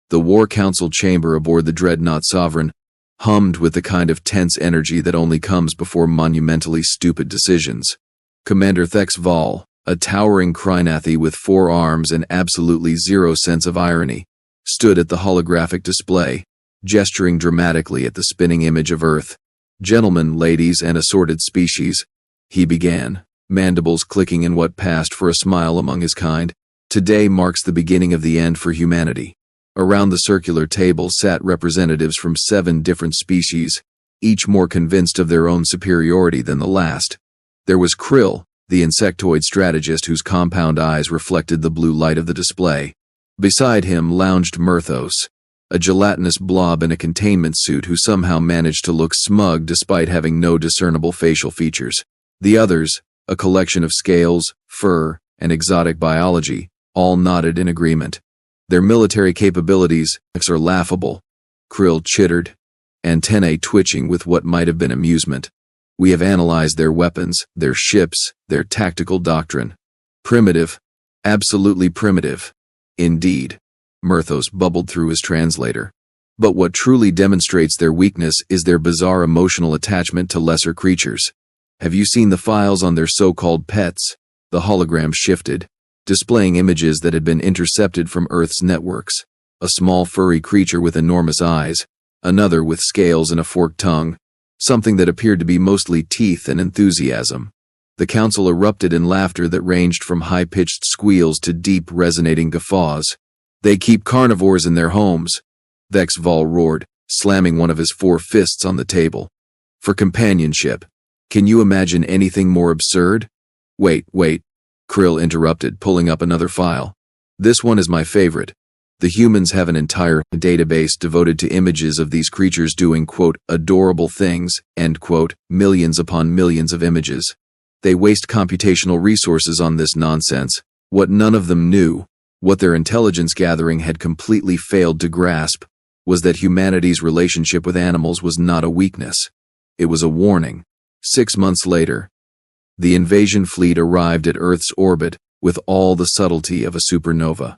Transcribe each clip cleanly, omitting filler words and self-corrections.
The War Council chamber aboard the dreadnought Sovereign hummed with the kind of tense energy that only comes before monumentally stupid decisions. Commander Thex Vol, a towering Krynathi with 4 arms and absolutely zero sense of irony, stood at the holographic display, gesturing dramatically at the spinning image of Earth. "Gentlemen, ladies, and assorted species," he began, mandibles clicking in what passed for a smile among his kind. "Today marks the beginning of the end for humanity." Around the circular table sat representatives from 7 different species, each more convinced of their own superiority than the last. There was Krill, the insectoid strategist whose compound eyes reflected the blue light of the display. Beside him lounged Murthos, a gelatinous blob in a containment suit who somehow managed to look smug despite having no discernible facial features. The others, a collection of scales, fur, and exotic biology, all nodded in agreement. "Their military capabilities are laughable," Krill chittered, antennae twitching with what might have been amusement. "We have analyzed their weapons, their ships, their tactical doctrine. Primitive, absolutely primitive." "Indeed," Murthos bubbled through his translator. "But what truly demonstrates their weakness is their bizarre emotional attachment to lesser creatures. Have you seen the files on their so-called pets?" The hologram shifted, displaying images that had been intercepted from Earth's networks. A small furry creature with enormous eyes, another with scales and a forked tongue, something that appeared to be mostly teeth and enthusiasm. The council erupted in laughter that ranged from high-pitched squeals to deep, resonating guffaws. "They keep carnivores in their homes," Thex Vol roared, slamming one of his 4 fists on the table. "For companionship. Can you imagine anything more absurd?" Wait, Krill interrupted, pulling up another file. "This one is my favorite. The humans have an entire database devoted to images of these creatures doing, quote, adorable things, end quote, millions upon millions of images. They waste computational resources on this nonsense. What none of them knew, what their intelligence gathering had completely failed to grasp, was that humanity's relationship with animals was not a weakness. It was a warning." 6 months later, the invasion fleet arrived at Earth's orbit with all the subtlety of a supernova.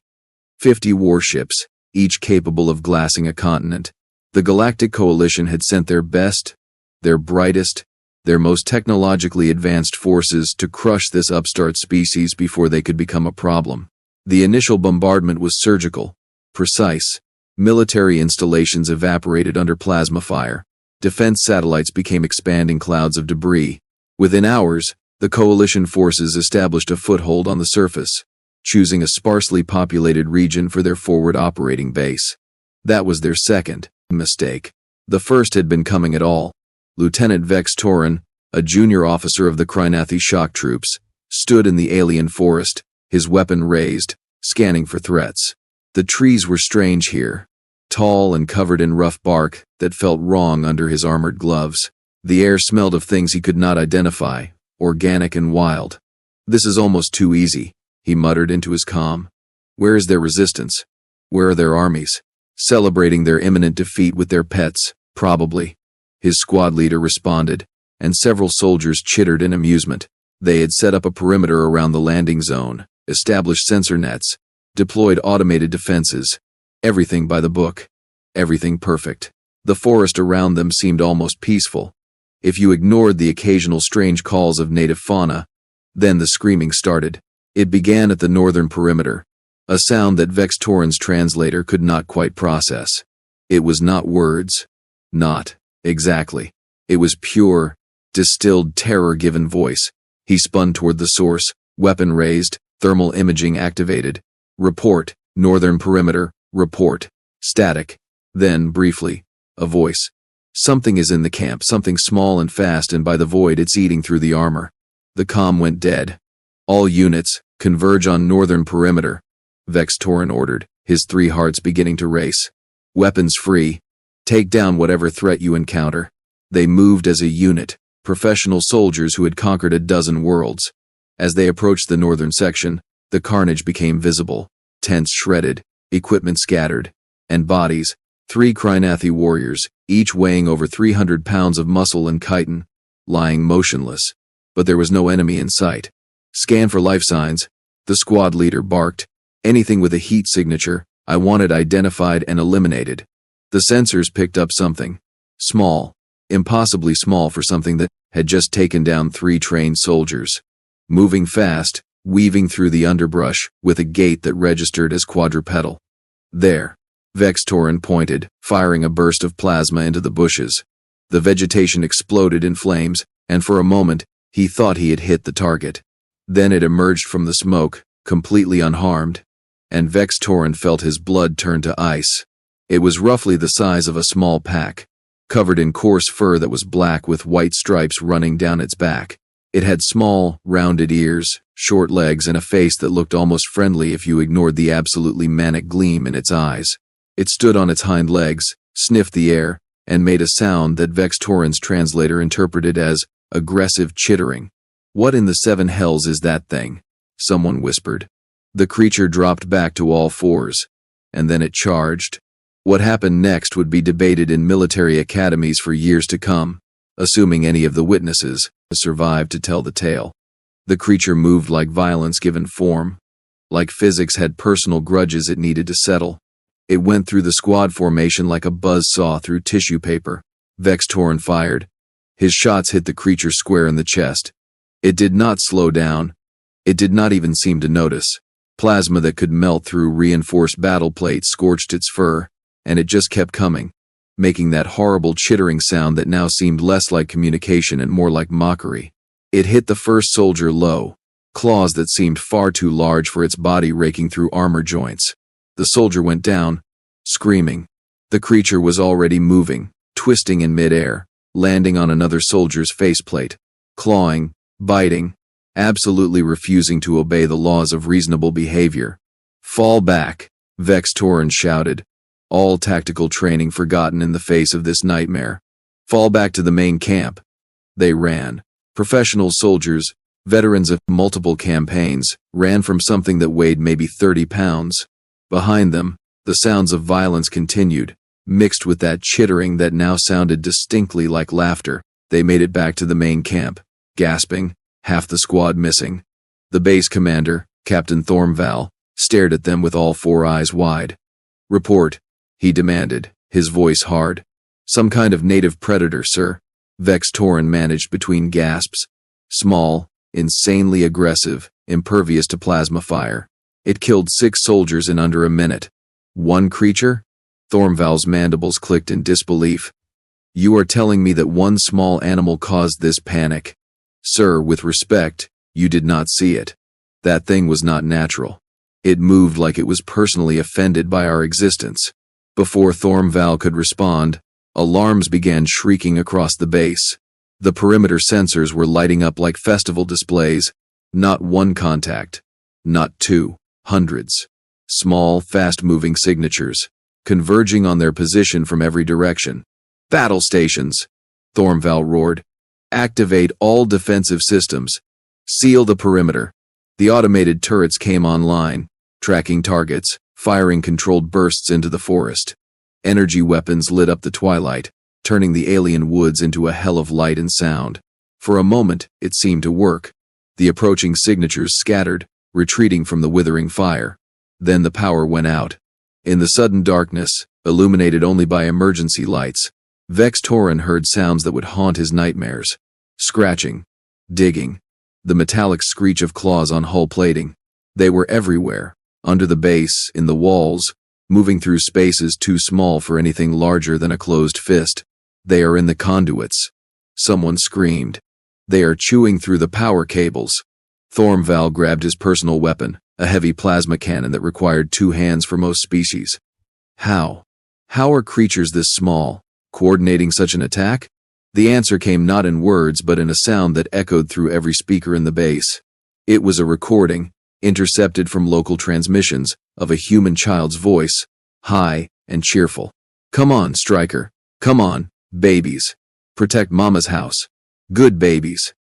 50 warships, each capable of glassing a continent. The Galactic Coalition had sent their best, their brightest, their most technologically advanced forces to crush this upstart species before they could become a problem. The initial bombardment was surgical, precise. Military installations evaporated under plasma fire. Defense satellites became expanding clouds of debris. Within hours, the coalition forces established a foothold on the surface, choosing a sparsely populated region for their forward operating base. That was their second mistake. The first had been coming at all. Lieutenant Vex Torin, a junior officer of the Krynathi shock troops, stood in the alien forest, his weapon raised, scanning for threats. The trees were strange here, tall and covered in rough bark that felt wrong under his armored gloves. The air smelled of things he could not identify, organic and wild. "This is almost too easy," he muttered into his calm. "Where is their resistance? Where are their armies? Celebrating their imminent defeat with their pets, probably." His squad leader responded, and several soldiers chittered in amusement. They had set up a perimeter around the landing zone, established sensor nets, deployed automated defenses. Everything by the book. Everything perfect. The forest around them seemed almost peaceful. If you ignored the occasional strange calls of native fauna, then the screaming started. It began at the northern perimeter, a sound that Vex Torin's translator could not quite process. It was not words. Not exactly. It was pure, distilled terror-given voice. He spun toward the source, weapon raised, thermal imaging activated. "Report, northern perimeter, report." Static. Then, briefly, a voice. "Something is in the camp, something small and fast, and by the void it's eating through the armor." The comm went dead. "All units, converge on northern perimeter," Vex Torin ordered, his 3 hearts beginning to race. "Weapons free. Take down whatever threat you encounter." They moved as a unit, professional soldiers who had conquered a dozen worlds. As they approached the northern section, the carnage became visible. Tents shredded, equipment scattered, and bodies, 3 Krynathi warriors, each weighing over 300 pounds of muscle and chitin, lying motionless. But there was no enemy in sight. "Scan for life signs," the squad leader barked. "Anything with a heat signature, I want it identified and eliminated. The sensors picked up something. Small. Impossibly small for something that had just taken down 3 trained soldiers. Moving fast, weaving through the underbrush, with a gait that registered as quadrupedal. There. Vex Torin pointed, firing a burst of plasma into the bushes. The vegetation exploded in flames, and for a moment, he thought he had hit the target. Then it emerged from the smoke, completely unharmed, and Vex Torin felt his blood turn to ice. It was roughly the size of a small pack, covered in coarse fur that was black with white stripes running down its back. It had small, rounded ears, short legs, and a face that looked almost friendly if you ignored the absolutely manic gleam in its eyes. It stood on its hind legs, sniffed the air, and made a sound that Vex Torin's translator interpreted as aggressive chittering. "What in the 7 hells is that thing?" someone whispered. The creature dropped back to all fours, and then it charged. What happened next would be debated in military academies for years to come, assuming any of the witnesses survived to tell the tale. The creature moved like violence given form, like physics had personal grudges it needed to settle. It went through the squad formation like a buzz saw through tissue paper. Vex Torin fired. His shots hit the creature square in the chest. It did not slow down. It did not even seem to notice. Plasma that could melt through reinforced battle plates scorched its fur, and it just kept coming, making that horrible chittering sound that now seemed less like communication and more like mockery. It hit the first soldier low, claws that seemed far too large for its body raking through armor joints. The soldier went down, screaming. The creature was already moving, twisting in midair, landing on another soldier's faceplate, clawing, biting, absolutely refusing to obey the laws of reasonable behavior. "Fall back," Vex Torin shouted, all tactical training forgotten in the face of this nightmare. "Fall back to the main camp." They ran. Professional soldiers, veterans of multiple campaigns, ran from something that weighed maybe 30 pounds. Behind them, the sounds of violence continued, mixed with that chittering that now sounded distinctly like laughter. They made it back to the main camp, gasping, half the squad missing. The base commander, Captain Thormval, stared at them with all 4 eyes wide. "Report," he demanded, his voice hard. "Some kind of native predator, sir," Vex Torin managed between gasps. "Small, insanely aggressive, impervious to plasma fire. It killed 6 soldiers in under a minute." "One creature?" Thormval's mandibles clicked in disbelief. "You are telling me that one small animal caused this panic? Sir, with respect, you did not see it. That thing was not natural. It moved like it was personally offended by our existence." Before Thormval could respond, alarms began shrieking across the base. The perimeter sensors were lighting up like festival displays. Not one contact. Not 2. Hundreds. Small, fast-moving signatures, converging on their position from every direction. "Battle stations," Thormval roared. "Activate all defensive systems. Seal the perimeter." The automated turrets came online, tracking targets, firing controlled bursts into the forest. Energy weapons lit up the twilight, turning the alien woods into a hell of light and sound. For a moment, it seemed to work. The approaching signatures scattered, retreating from the withering fire. Then the power went out. In the sudden darkness, illuminated only by emergency lights, Vex Torin heard sounds that would haunt his nightmares. Scratching. Digging. The metallic screech of claws on hull plating. They were everywhere, under the base, in the walls, moving through spaces too small for anything larger than a closed fist. "They are in the conduits," someone screamed. "They are chewing through the power cables." Thormval grabbed his personal weapon, a heavy plasma cannon that required 2 hands for most species. How are creatures this small coordinating such an attack? The answer came not in words but in a sound that echoed through every speaker in the base. It was a recording, intercepted from local transmissions, of a human child's voice, high and cheerful. "Come on, Striker. Come on, babies. Protect Mama's house. Good babies.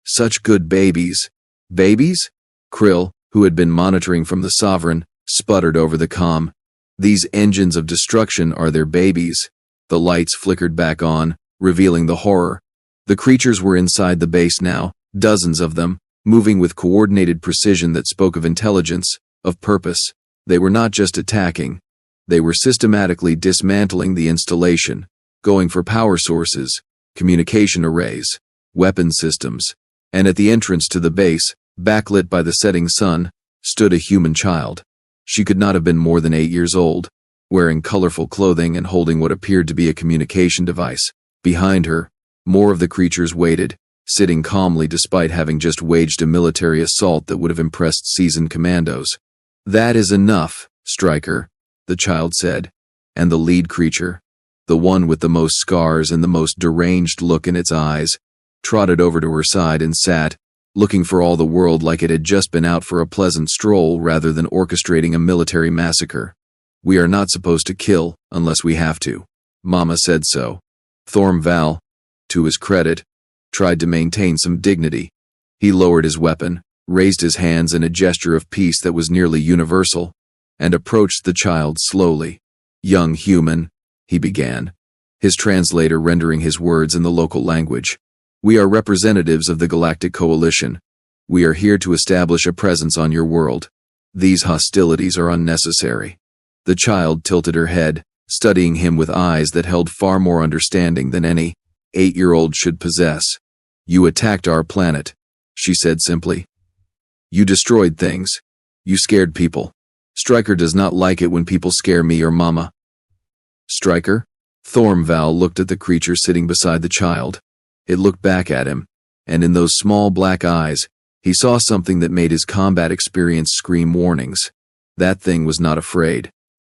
Such good babies." "Babies?" Krill, who had been monitoring from the Sovereign, sputtered over the comm. "These engines of destruction are their babies." The lights flickered back on, revealing the horror. The creatures were inside the base now, dozens of them, moving with coordinated precision that spoke of intelligence, of purpose. They were not just attacking, They were systematically dismantling the installation, going for power sources, communication arrays, weapon systems, and at the entrance to the base, backlit by the setting sun, stood a human child. She could not have been more than 8 years old, wearing colorful clothing and holding what appeared to be a communication device. Behind her, more of the creatures waited, sitting calmly despite having just waged a military assault that would have impressed seasoned commandos. "That is enough, Striker," the child said, and the lead creature, the one with the most scars and the most deranged look in its eyes, trotted over to her side and sat, looking for all the world like it had just been out for a pleasant stroll rather than orchestrating a military massacre. "We are not supposed to kill unless we have to. Mama said so." Thormval, to his credit, tried to maintain some dignity. He lowered his weapon, raised his hands in a gesture of peace that was nearly universal, and approached the child slowly. "Young human," he began, his translator rendering his words in the local language. "We are representatives of the Galactic Coalition. We are here to establish a presence on your world. These hostilities are unnecessary." The child tilted her head, studying him with eyes that held far more understanding than any 8-year-old should possess. "You attacked our planet," she said simply. "You destroyed things. You scared people. Striker does not like it when people scare me or Mama." "Striker?" Thormval looked at the creature sitting beside the child. It looked back at him, and in those small black eyes, he saw something that made his combat experience scream warnings. That thing was not afraid.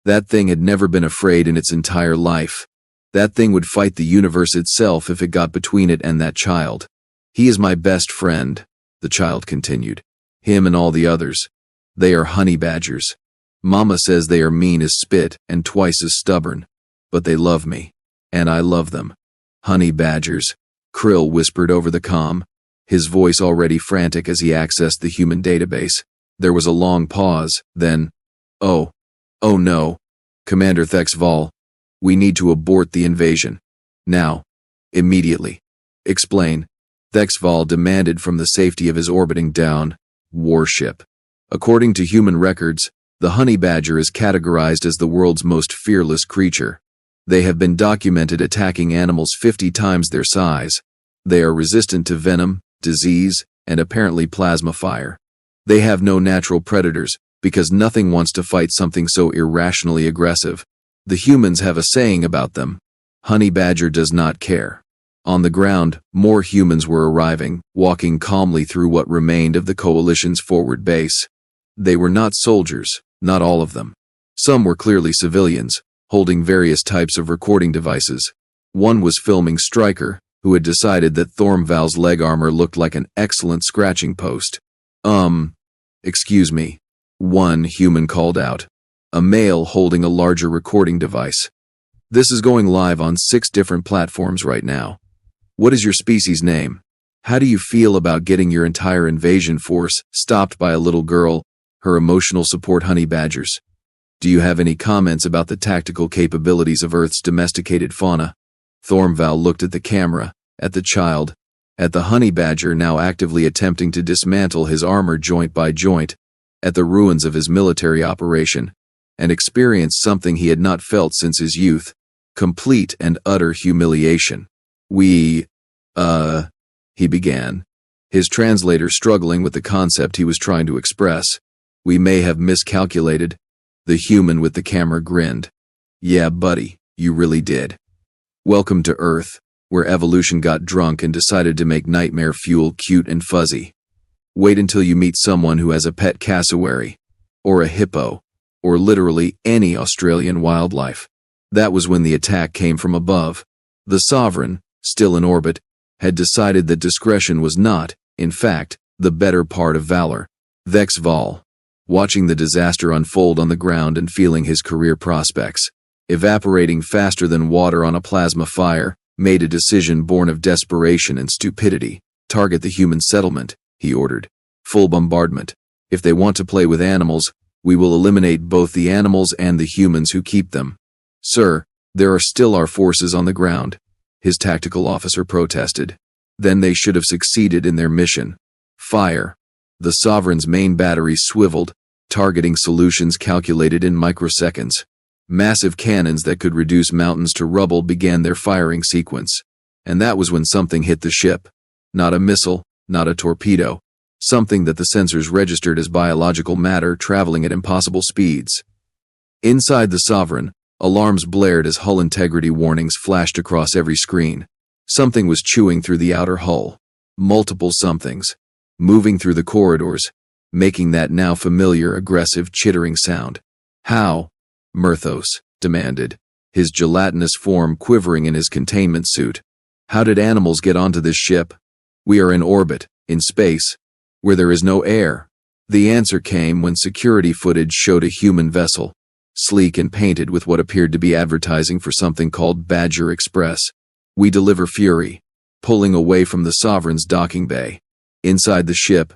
That thing had never been afraid in its entire life. That thing would fight the universe itself if it got between it and that child. "He is my best friend," the child continued. "Him and all the others. They are honey badgers. Mama says they are mean as spit and twice as stubborn. But they love me. And I love them." "Honey badgers," Krill whispered over the comm, his voice already frantic as he accessed the human database. There was a long pause, then, Oh no, Commander Thexval, we need to abort the invasion. Now. Immediately. Explain," Thexval demanded from the safety of his orbiting down warship. According to human records, the honey badger is categorized as the world's most fearless creature. They have been documented attacking animals 50 times their size. They are resistant to venom, disease, and apparently plasma fire. They have no natural predators, because nothing wants to fight something so irrationally aggressive. The humans have a saying about them. Honey badger does not care. On the ground, more humans were arriving, walking calmly through what remained of the Coalition's forward base. They were not soldiers, not all of them. Some were clearly civilians, holding various types of recording devices. One was filming Striker, who had decided that Thormval's leg armor looked like an excellent scratching post. Excuse me," one human called out, a male holding a larger recording device. "This is going live on 6 different platforms right now. What is your species name? How do you feel about getting your entire invasion force stopped by a little girl, her emotional support honey badgers? Do you have any comments about the tactical capabilities of Earth's domesticated fauna?" Thormval looked at the camera, at the child, at the honey badger now actively attempting to dismantle his armor joint by joint, at the ruins of his military operation, and experienced something he had not felt since his youth: complete and utter humiliation. He began, his translator struggling with the concept he was trying to express. "We may have miscalculated." The human with the camera grinned. "Yeah, buddy, you really did. Welcome to Earth, where evolution got drunk and decided to make nightmare fuel cute and fuzzy. Wait until you meet someone who has a pet cassowary, or a hippo, or literally any Australian wildlife." That was when the attack came from above. The Sovereign, still in orbit, had decided that discretion was not, in fact, the better part of valor. Thexval, watching the disaster unfold on the ground and feeling his career prospects evaporating faster than water on a plasma fire, made a decision born of desperation and stupidity. "Target the human settlement," he ordered. "Full bombardment. If they want to play with animals, we will eliminate both the animals and the humans who keep them." "Sir, there are still our forces on the ground," his tactical officer protested. "Then they should have succeeded in their mission. Fire." The Sovereign's main battery swiveled, targeting solutions calculated in microseconds. Massive cannons that could reduce mountains to rubble began their firing sequence. And that was when something hit the ship. Not a missile, not a torpedo. Something that the sensors registered as biological matter traveling at impossible speeds. Inside the Sovereign, alarms blared as hull integrity warnings flashed across every screen. Something was chewing through the outer hull. Multiple somethings. Moving through the corridors, making that now familiar aggressive chittering sound. How? Murthos demanded, his gelatinous form quivering in his containment suit. How did animals get onto this ship? We are in orbit, in space, where there is no air. The answer came when security footage showed a human vessel, sleek and painted with what appeared to be advertising for something called Badger Express. We deliver fury, pulling away from the Sovereign's docking bay. Inside the ship,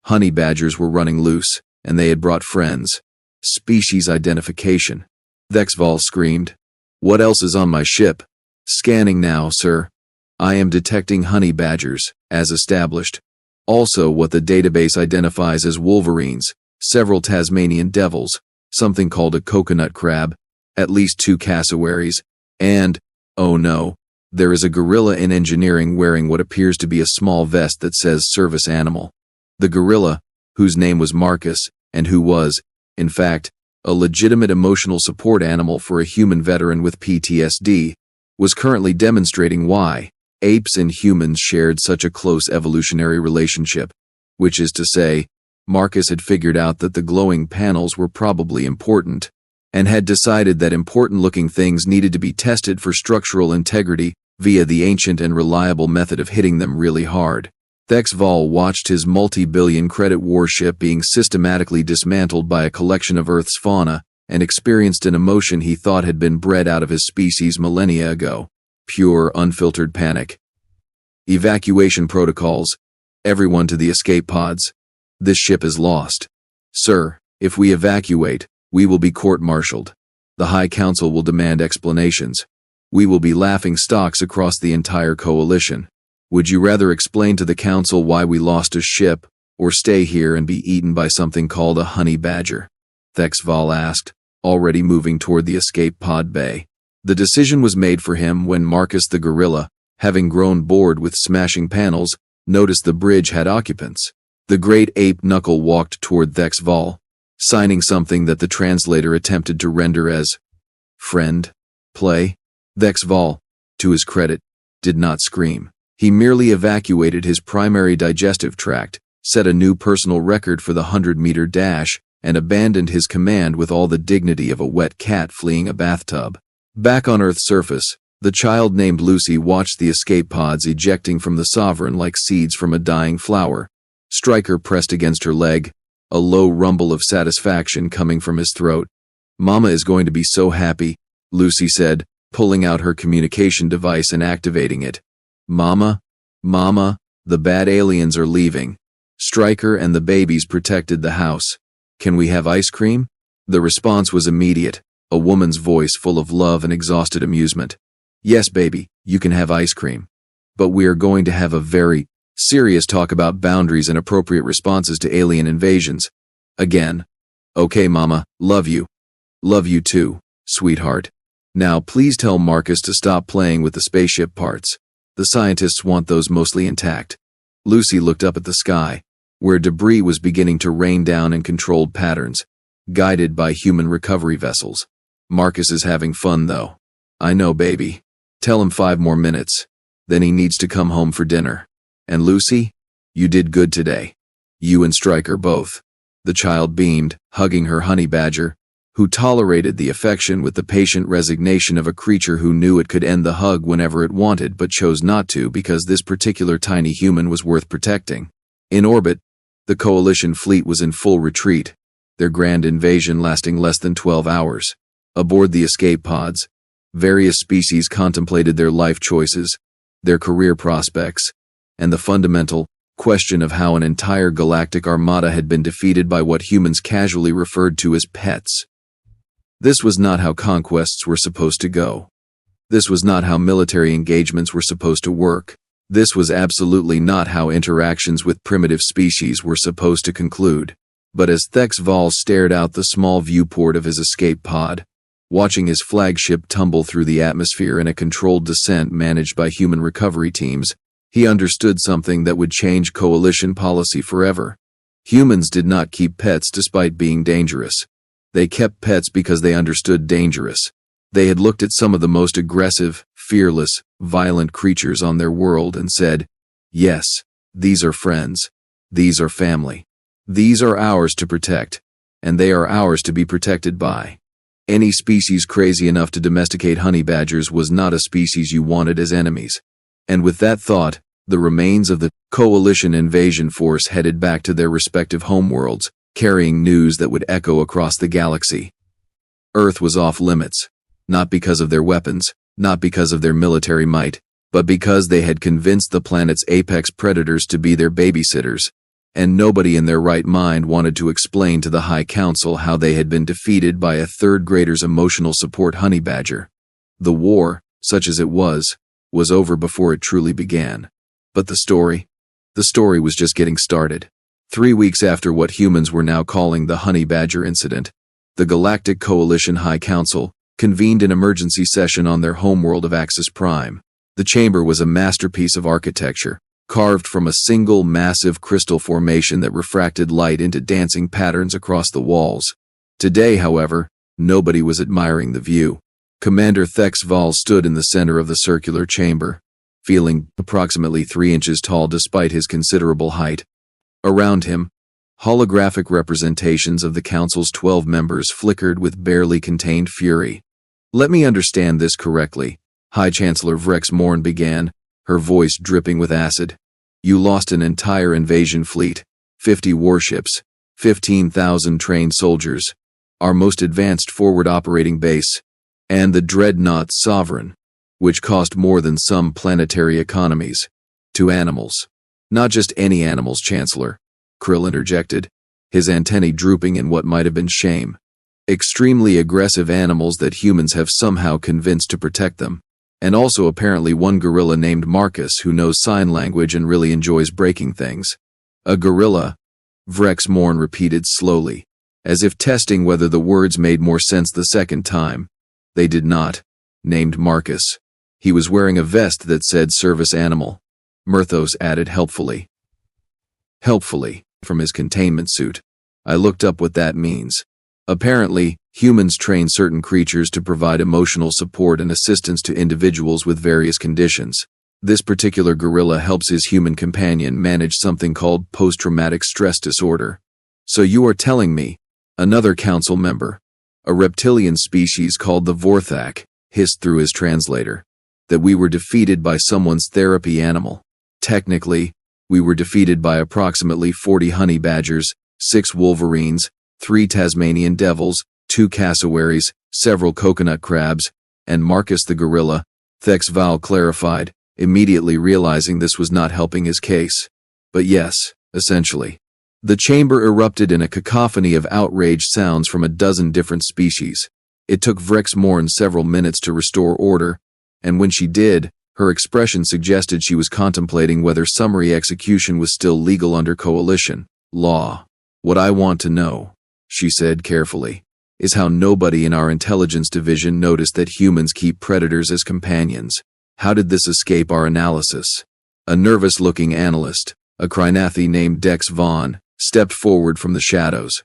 honey badgers were running loose, and they had brought friends. Species identification. Thexval screamed. What else is on my ship? Scanning now, sir. I am detecting honey badgers, as established. Also what the database identifies as wolverines, several Tasmanian devils, something called a coconut crab, at least 2 cassowaries, and, oh no, there is a gorilla in engineering wearing what appears to be a small vest that says service animal. The gorilla, whose name was Marcus, and who was, in fact, a legitimate emotional support animal for a human veteran with PTSD, was currently demonstrating why apes and humans shared such a close evolutionary relationship, which is to say, Marcus had figured out that the glowing panels were probably important, and had decided that important-looking things needed to be tested for structural integrity via the ancient and reliable method of hitting them really hard. Thexval watched his multi-billion credit warship being systematically dismantled by a collection of Earth's fauna and experienced an emotion he thought had been bred out of his species millennia ago. Pure, unfiltered panic. Evacuation protocols. Everyone to the escape pods. This ship is lost. Sir, if we evacuate, we will be court-martialed. The High Council will demand explanations. We will be laughing stocks across the entire coalition. Would you rather explain to the council why we lost a ship, or stay here and be eaten by something called a honey badger? Thexval asked, already moving toward the escape pod bay. The decision was made for him when Marcus the gorilla, having grown bored with smashing panels, noticed the bridge had occupants. The great ape Knuckle walked toward Thexval, signing something that the translator attempted to render as friend, play. Thexval, to his credit, did not scream. He merely evacuated his primary digestive tract, set a new personal record for the 100-meter dash, and abandoned his command with all the dignity of a wet cat fleeing a bathtub. Back on Earth's surface, the child named Lucy watched the escape pods ejecting from the Sovereign like seeds from a dying flower. Stryker pressed against her leg, a low rumble of satisfaction coming from his throat. Mama is going to be so happy, Lucy said, pulling out her communication device and activating it. Mama, the bad aliens are leaving. Stryker and the babies protected the house. Can we have ice cream? The response was immediate, a woman's voice full of love and exhausted amusement. Yes, baby, you can have ice cream. But we are going to have a very serious talk about boundaries and appropriate responses to alien invasions. Again. Okay, Mama, love you. Love you too, sweetheart. Now please tell Marcus to stop playing with the spaceship parts. The scientists want those mostly intact. Lucy looked up at the sky, where debris was beginning to rain down in controlled patterns, guided by human recovery vessels. Marcus is having fun, though. I know, baby. Tell him 5 more minutes. Then he needs to come home for dinner. And Lucy, you did good today. You and Stryker both. The child beamed, hugging her honey badger, who tolerated the affection with the patient resignation of a creature who knew it could end the hug whenever it wanted but chose not to because this particular tiny human was worth protecting. In orbit, the Coalition fleet was in full retreat, their grand invasion lasting less than 12 hours. Aboard the escape pods, various species contemplated their life choices, their career prospects, and the fundamental question of how an entire galactic armada had been defeated by what humans casually referred to as pets. This was not how conquests were supposed to go. This was not how military engagements were supposed to work. This was absolutely not how interactions with primitive species were supposed to conclude. But as Thexval stared out the small viewport of his escape pod, Watching his flagship tumble through the atmosphere in a controlled descent managed by human recovery teams, he understood something that would change coalition policy forever. Humans did not keep pets despite being dangerous. They kept pets because they understood dangerous. They had looked at some of the most aggressive, fearless, violent creatures on their world and said, yes, these are friends. These are family. These are ours to protect, and they are ours to be protected by. Any species crazy enough to domesticate honey badgers was not a species you wanted as enemies. And with that thought, the remains of the coalition invasion force headed back to their respective homeworlds, carrying news that would echo across the galaxy. Earth was off limits, not because of their weapons, not because of their military might, but because they had convinced the planet's apex predators to be their babysitters, and nobody in their right mind wanted to explain to the High Council how they had been defeated by a third grader's emotional support honey badger. The war, such as it was over before it truly began. But the story was just getting started. 3 weeks after what humans were now calling the honey badger incident, the Galactic Coalition High Council convened an emergency session on their homeworld of Axis Prime. The chamber was a masterpiece of architecture, carved from a single massive crystal formation that refracted light into dancing patterns across the walls. Today, however, nobody was admiring the view. Commander Thex Val stood in the center of the circular chamber, feeling approximately 3 inches tall despite his considerable height. Around him, holographic representations of the council's 12 members flickered with barely contained fury. Let me understand this correctly, High Chancellor Vrex Morn began, her voice dripping with acid. You lost an entire invasion fleet, 50 warships, 15,000 trained soldiers, our most advanced forward operating base, and the dreadnought Sovereign, which cost more than some planetary economies, to animals. Not just any animals, Chancellor, Krill interjected, his antennae drooping in what might have been shame. Extremely aggressive animals that humans have somehow convinced to protect them. And also apparently one gorilla named Marcus who knows sign language and really enjoys breaking things. A gorilla, Vrex Morn repeated slowly, as if testing whether the words made more sense the second time. They did not. Named Marcus. He was wearing a vest that said service animal. Myrthos added helpfully. Helpfully, from his containment suit. I looked up what that means. Apparently, humans train certain creatures to provide emotional support and assistance to individuals with various conditions. This particular gorilla helps his human companion manage something called post-traumatic stress disorder. So you are telling me, another council member, a reptilian species called the Vorthak, hissed through his translator, that we were defeated by someone's therapy animal. Technically, we were defeated by approximately 40 honey badgers, 6 wolverines, 3 Tasmanian devils, 2 cassowaries, several coconut crabs, and Marcus the gorilla, Thex Val clarified, immediately realizing this was not helping his case. But yes, essentially. The chamber erupted in a cacophony of outraged sounds from a dozen different species. It took Vrex Morn several minutes to restore order, and when she did, her expression suggested she was contemplating whether summary execution was still legal under coalition law. What I want to know, she said carefully, is how nobody in our intelligence division noticed that humans keep predators as companions. How did this escape our analysis? A nervous-looking analyst, a Krynathi named Dex Vaughn, stepped forward from the shadows.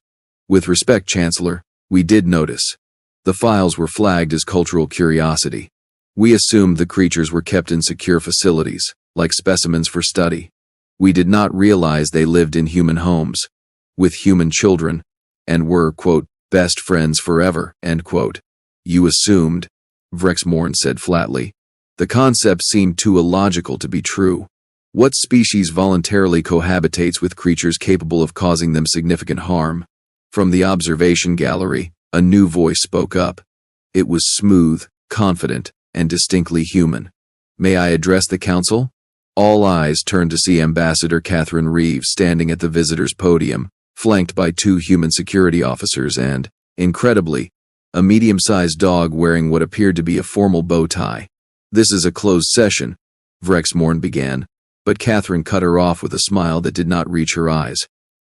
With respect, Chancellor, we did notice. The files were flagged as cultural curiosity. We assumed the creatures were kept in secure facilities, like specimens for study. We did not realize they lived in human homes, with human children, and were, quote, best friends forever, end quote. You assumed, Vrex Morn said flatly. The concept seemed too illogical to be true. What species voluntarily cohabitates with creatures capable of causing them significant harm? From the observation gallery, a new voice spoke up. It was smooth, confident, and distinctly human. May I address the council? All eyes turned to see Ambassador Catherine Reeves standing at the visitors' podium, flanked by 2 human security officers and, incredibly, a medium-sized dog wearing what appeared to be a formal bow tie. This is a closed session, Vrex Morn began, but Catherine cut her off with a smile that did not reach her eyes.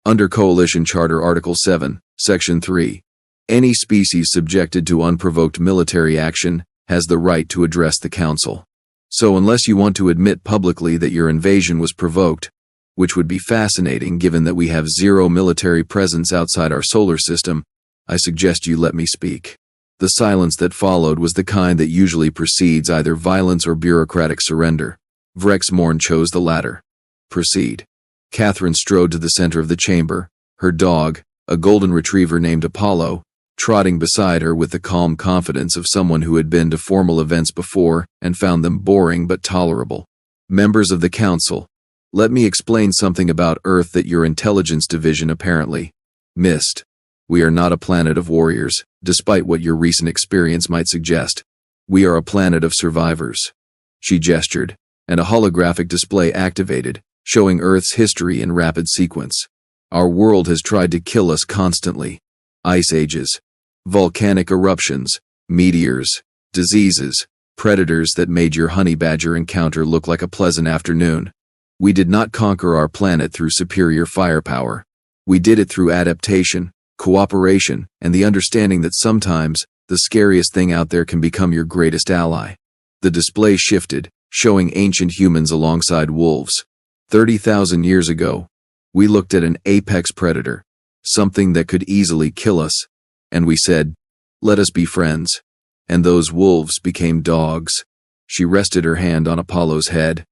Under Coalition Charter Article 7, Section 3, Any species subjected to unprovoked military action has the right to address the Council. So unless you want to admit publicly that your invasion was provoked, which would be fascinating given that we have zero military presence outside our solar system, I suggest you let me speak. The silence that followed was the kind that usually precedes either violence or bureaucratic surrender. Vrexmorn chose the latter. Proceed. Catherine strode to the center of the chamber, her dog, a golden retriever named Apollo, trotting beside her with the calm confidence of someone who had been to formal events before and found them boring but tolerable. Members of the Council, let me explain something about Earth that your intelligence division apparently missed. We are not a planet of warriors, despite what your recent experience might suggest. We are a planet of survivors. She gestured, and a holographic display activated, showing Earth's history in rapid sequence. Our world has tried to kill us constantly. Ice ages, volcanic eruptions, meteors, diseases, predators that made your honey badger encounter look like a pleasant afternoon. We did not conquer our planet through superior firepower. We did it through adaptation, cooperation, and the understanding that sometimes the scariest thing out there can become your greatest ally. The display shifted, showing ancient humans alongside wolves. 30,000 years ago, we looked at an apex predator, something that could easily kill us, and we said, "Let us be friends." And those wolves became dogs. She rested her hand on Apollo's head.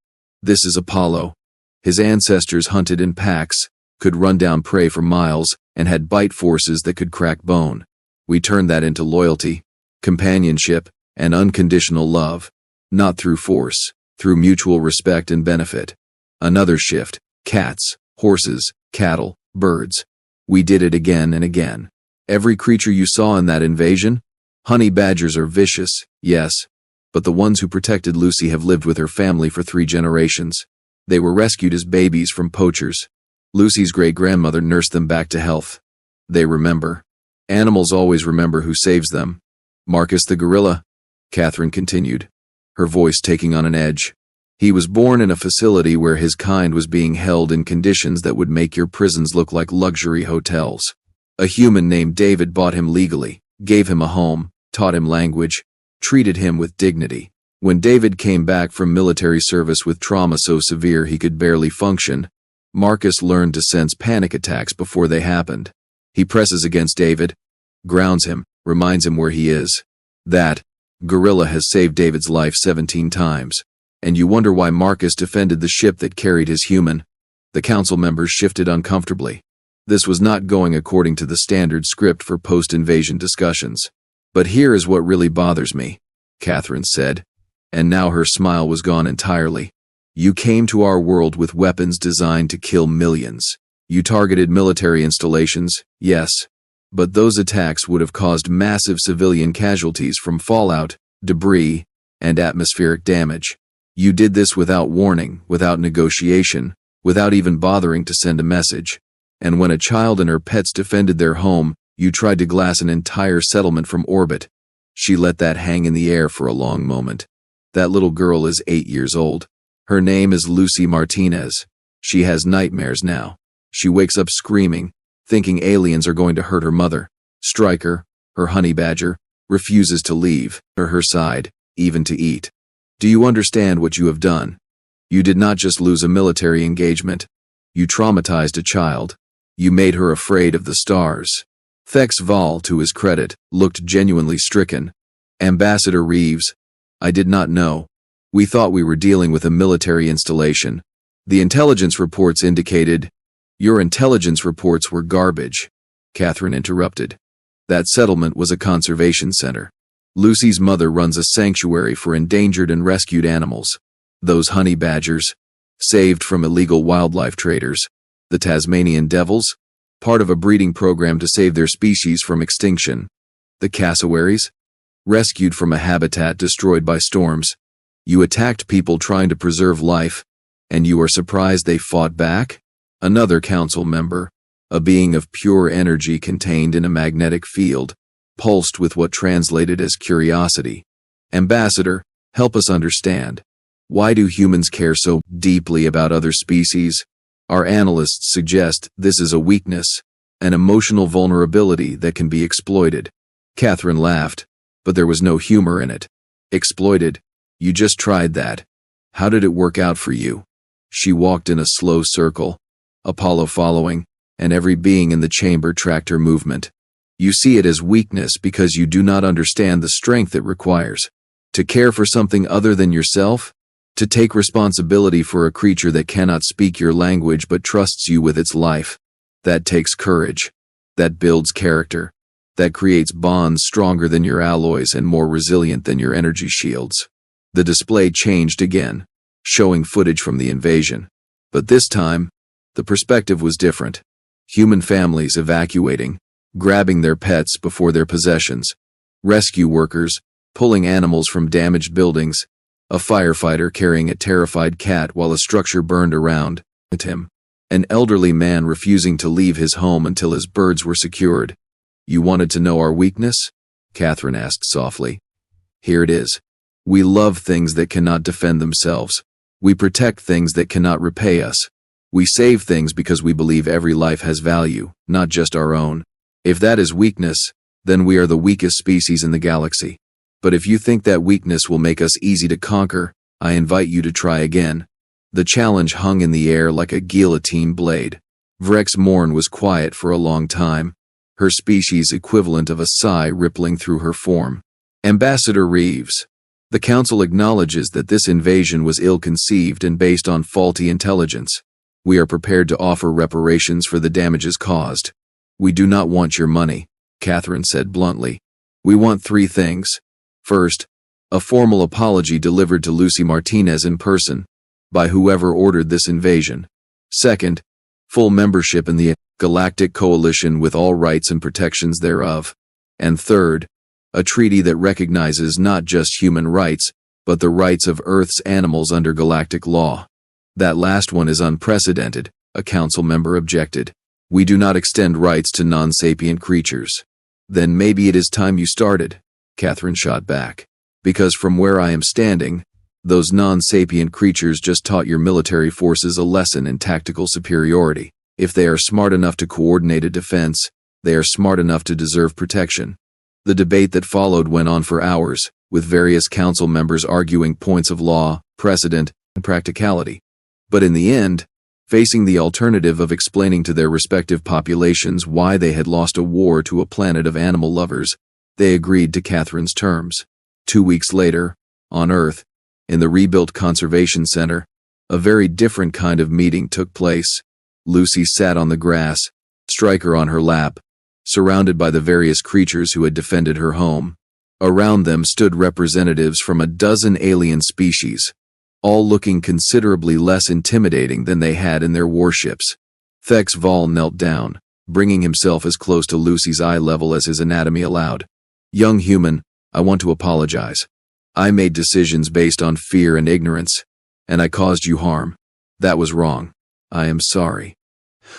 This is Apollo. His ancestors hunted in packs, could run down prey for miles, and had bite forces that could crack bone. We turned that into loyalty, companionship, and unconditional love, not through force, through mutual respect and benefit. Another shift, cats, horses, cattle, birds. We did it again and again. Every creature you saw in that invasion? Honey badgers are vicious, yes, but the ones who protected Lucy have lived with her family for 3 generations. They were rescued as babies from poachers. Lucy's great-grandmother nursed them back to health. They remember. Animals always remember who saves them. Marcus the gorilla, Catherine continued, her voice taking on an edge. He was born in a facility where his kind was being held in conditions that would make your prisons look like luxury hotels. A human named David bought him legally, gave him a home, taught him language, treated him with dignity. When David came back from military service with trauma so severe he could barely function, Marcus learned to sense panic attacks before they happened. He presses against David, grounds him, reminds him where he is. That gorilla has saved David's life 17 times. And you wonder why Marcus defended the ship that carried his human. The council members shifted uncomfortably. This was not going according to the standard script for post-invasion discussions. But here is what really bothers me, Catherine said, and now her smile was gone entirely. You came to our world with weapons designed to kill millions. You targeted military installations, yes, but those attacks would have caused massive civilian casualties from fallout, debris, and atmospheric damage. You did this without warning, without negotiation, without even bothering to send a message. And when a child and her pets defended their home, you tried to glass an entire settlement from orbit. She let that hang in the air for a long moment. That little girl is 8 years old. Her name is Lucy Martinez. She has nightmares now. She wakes up screaming, thinking aliens are going to hurt her mother. Stryker, her honey badger, refuses to leave her side, even to eat. Do you understand what you have done? You did not just lose a military engagement. You traumatized a child. You made her afraid of the stars. Thex Val, to his credit, looked genuinely stricken. Ambassador Reeves, I did not know. We thought we were dealing with a military installation. The intelligence reports indicated. Your intelligence reports were garbage, Catherine interrupted. That settlement was a conservation center. Lucy's mother runs a sanctuary for endangered and rescued animals. Those honey badgers, saved from illegal wildlife traders. The Tasmanian devils, part of a breeding program to save their species from extinction. The cassowaries, rescued from a habitat destroyed by storms. You attacked people trying to preserve life, and you are surprised they fought back? Another council member, a being of pure energy contained in a magnetic field, pulsed with what translated as curiosity. Ambassador, help us understand. Why do humans care so deeply about other species? Our analysts suggest this is a weakness. an emotional vulnerability that can be exploited. Catherine laughed, but there was no humor in it. Exploited? You just tried that. How did it work out for you? She walked in a slow circle, Apollo following, and every being in the chamber tracked her movement. You see it as weakness because you do not understand the strength it requires. To care for something other than yourself? To take responsibility for a creature that cannot speak your language but trusts you with its life. That takes courage. That builds character. That creates bonds stronger than your alloys and more resilient than your energy shields. The display changed again, showing footage from the invasion. But this time, the perspective was different. Human families evacuating, grabbing their pets before their possessions. Rescue workers, pulling animals from damaged buildings. A firefighter carrying a terrified cat while a structure burned around him. An elderly man refusing to leave his home until his birds were secured. You wanted to know our weakness? Catherine asked softly. Here it is. We love things that cannot defend themselves. We protect things that cannot repay us. We save things because we believe every life has value, not just our own. If that is weakness, then we are the weakest species in the galaxy. But if you think that weakness will make us easy to conquer, I invite you to try again. The challenge hung in the air like a guillotine blade. Vrex Morn was quiet for a long time, her species equivalent of a sigh rippling through her form. Ambassador Reeves. The Council acknowledges that this invasion was ill-conceived and based on faulty intelligence. We are prepared to offer reparations for the damages caused. We do not want your money, Catherine said bluntly. We want 3 things. First, a formal apology delivered to Lucy Martinez in person, by whoever ordered this invasion. Second, full membership in the Galactic Coalition with all rights and protections thereof. And third, a treaty that recognizes not just human rights, but the rights of Earth's animals under galactic law. That last one is unprecedented, a council member objected. We do not extend rights to non-sapient creatures. Then maybe it is time you started, Catherine shot back. Because from where I am standing, those non-sapient creatures just taught your military forces a lesson in tactical superiority. If they are smart enough to coordinate a defense, they are smart enough to deserve protection. The debate that followed went on for hours, with various council members arguing points of law, precedent, and practicality. But in the end, facing the alternative of explaining to their respective populations why they had lost a war to a planet of animal lovers, they agreed to Catherine's terms. 2 weeks later, on Earth, in the rebuilt Conservation Center, a very different kind of meeting took place. Lucy sat on the grass, Stryker on her lap, surrounded by the various creatures who had defended her home. Around them stood representatives from a dozen alien species, all looking considerably less intimidating than they had in their warships. Thex Vol knelt down, bringing himself as close to Lucy's eye level as his anatomy allowed. Young human, I want to apologize. I made decisions based on fear and ignorance, and I caused you harm. That was wrong. I am sorry.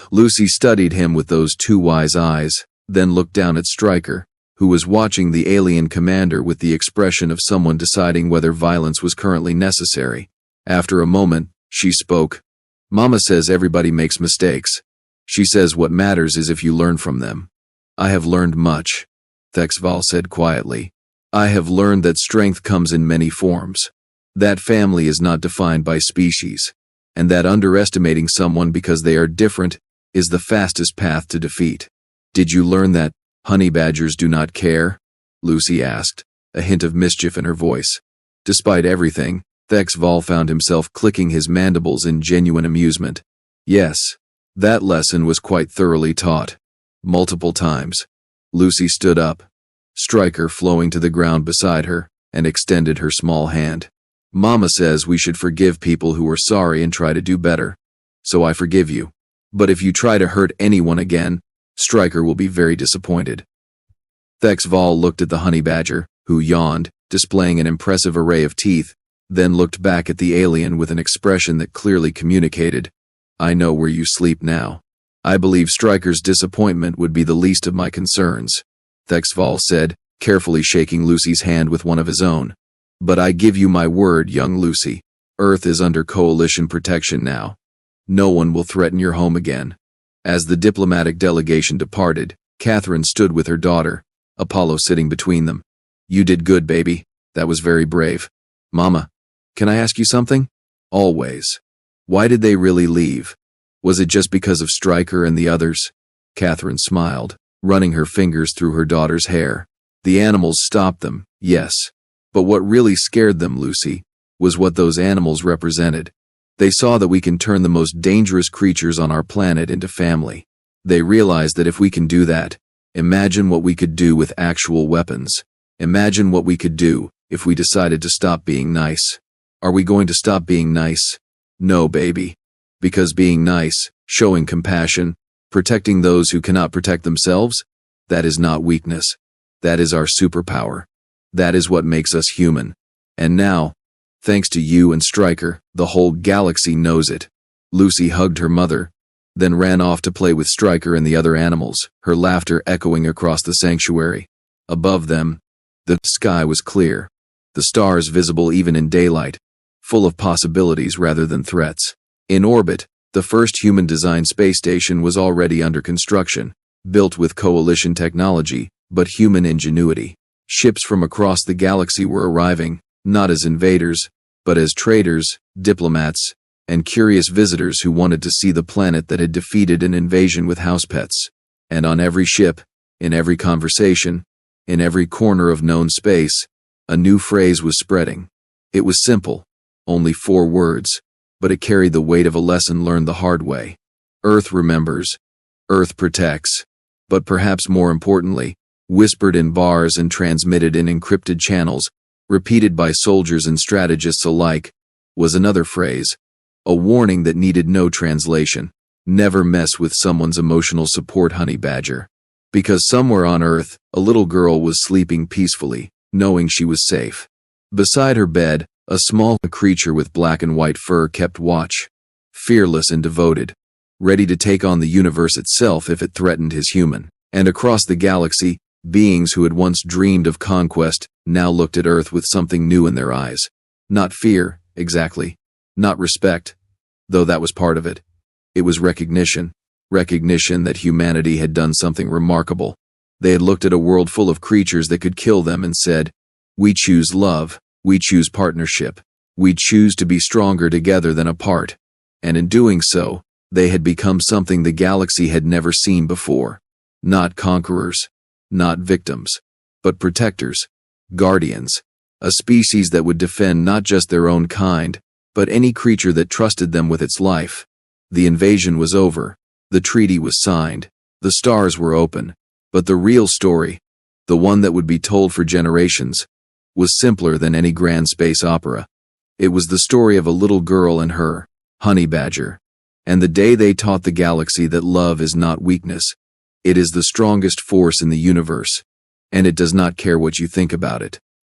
Lucy studied him with those 2 wise eyes, then looked down at Stryker, who was watching the alien commander with the expression of someone deciding whether violence was currently necessary. After a moment, she spoke. Mama says everybody makes mistakes. She says what matters is if you learn from them. I have learned much, Thexval said quietly. I have learned that strength comes in many forms. That family is not defined by species, and that underestimating someone because they are different is the fastest path to defeat. Did you learn that honey badgers do not care? Lucy asked, a hint of mischief in her voice. Despite everything, Thexval found himself clicking his mandibles in genuine amusement. Yes, that lesson was quite thoroughly taught. Multiple times. Lucy stood up, Stryker flowing to the ground beside her, and extended her small hand. Mama says we should forgive people who are sorry and try to do better. So I forgive you. But if you try to hurt anyone again, Stryker will be very disappointed. Thexval looked at the honey badger, who yawned, displaying an impressive array of teeth, then looked back at the alien with an expression that clearly communicated, I know where you sleep now. I believe Stryker's disappointment would be the least of my concerns, Thexval said, carefully shaking Lucy's hand with one of his own. But I give you my word, young Lucy, Earth is under Coalition protection now. No one will threaten your home again. As the diplomatic delegation departed, Catherine stood with her daughter, Apollo sitting between them. "You did good, baby. That was very brave." "Mama, can I ask you something?" "Always." "Why did they really leave? Was it just because of Stryker and the others?" Catherine smiled, running her fingers through her daughter's hair. "The animals stopped them, yes. But what really scared them, Lucy, was what those animals represented. They saw that we can turn the most dangerous creatures on our planet into family. They realized that if we can do that, imagine what we could do with actual weapons. Imagine what we could do if we decided to stop being nice. Are we going to stop being nice? No, baby. Because being nice, showing compassion, protecting those who cannot protect themselves, that is not weakness. That is our superpower. That is what makes us human. And now, thanks to you and Stryker, the whole galaxy knows it." Lucy hugged her mother, then ran off to play with Stryker and the other animals, her laughter echoing across the sanctuary. Above them, the sky was clear, the stars visible even in daylight, full of possibilities rather than threats. In orbit, the first human-designed space station was already under construction, built with Coalition technology, but human ingenuity. Ships from across the galaxy were arriving, not as invaders, but as traders, diplomats, and curious visitors who wanted to see the planet that had defeated an invasion with house pets. And on every ship, in every conversation, in every corner of known space, a new phrase was spreading. It was simple, only 4 words, but it carried the weight of a lesson learned the hard way. Earth remembers, Earth protects, but perhaps more importantly, whispered in bars and transmitted in encrypted channels, repeated by soldiers and strategists alike, was another phrase, a warning that needed no translation. Never mess with someone's emotional support, honey badger. Because somewhere on Earth, a little girl was sleeping peacefully, knowing she was safe. Beside her bed, a small creature with black and white fur kept watch, fearless and devoted, ready to take on the universe itself if it threatened his human. And across the galaxy, beings who had once dreamed of conquest now looked at Earth with something new in their eyes. Not fear, exactly. Not respect, though that was part of it. It was recognition. Recognition that humanity had done something remarkable. They had looked at a world full of creatures that could kill them and said, "We choose love. We choose partnership. We choose to be stronger together than apart." And in doing so, they had become something the galaxy had never seen before. Not conquerors, not victims, but protectors, guardians, a species that would defend not just their own kind, but any creature that trusted them with its life. The invasion was over, the treaty was signed, the stars were open, but the real story, the one that would be told for generations, was simpler than any grand space opera. It was the story of a little girl and her honey badger, and the day they taught the galaxy that love is not weakness. It is the strongest force in the universe, and it does not care what you think about it.